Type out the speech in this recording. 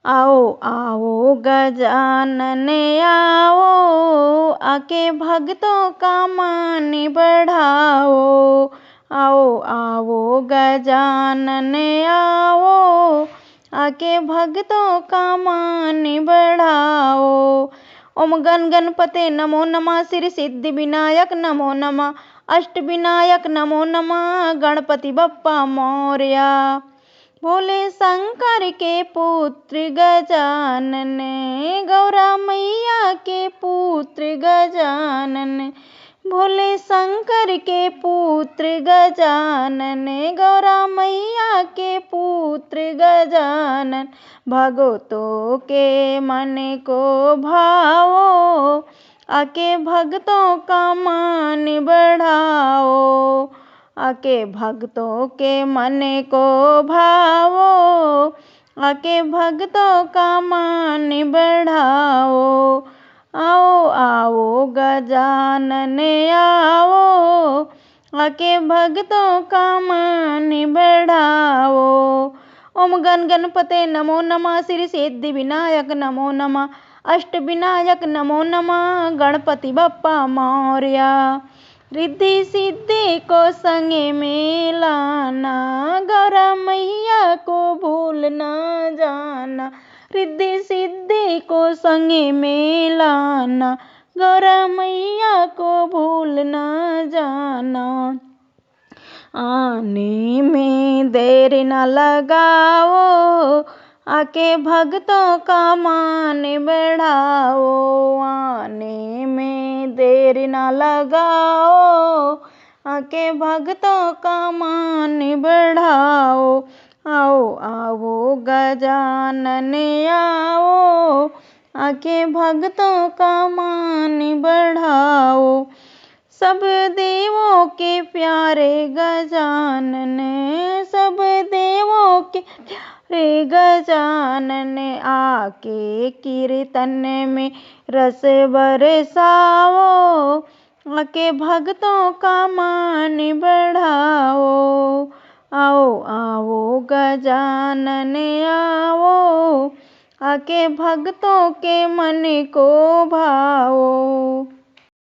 आओ आओ गजानन आओ, आके भक्तों का मान बढ़ाओ। आओ आओ गजानन आओ, आके भक्तों का मान बढ़ाओ। ओम गण गणपते नमो नमः, श्री सिद्धि विनायक नमो नमः, अष्ट विनायक नमो नमः, गणपति बप्पा मोरया। भोले शंकर के पुत्र गजानन, गौरा मैया के पुत्र गजानन। भोले शंकर के पुत्र गजानन, गौरा मैया के पुत्र गजानन। भगतों के मन को भाओ, आके भक्तों का मान बढ़ाओ। आके भक्तों के मन को भाओ, आके भक्तों का मान बढ़ाओ। आओ आओ गजानन आओ, आके भक्तों का मान बढ़ाओ। ओम गण गणपते नमो नमः, श्री सिद्धि विनायक नमो नमः, अष्ट विनायक नमो नमः, गणपति बप्पा मोरया। रिद्धि सिद्धि को संगे में लाना, गौरा मैया को भूल ना जाना। रिद्धि सिद्धि को संगे में लाना, गौरा मैया को भूल ना जाना। आने में देर न लगाओ, आके भक्तों का मान बढ़ाओ। आने में देर न लगाओ, आके भक्तों का मान बढ़ाओ। आओ आओ गजानन आओ, आके भक्तों का मान बढ़ाओ। सब देवों के प्यारे गजानन, सब देवों के प्यारे गजानन। आके कीर्तन में रस बरसाओ, आके भक्तों का मान बढ़ाओ। आओ आओ गजानन आओ, आके भक्तों के मन को भाओ।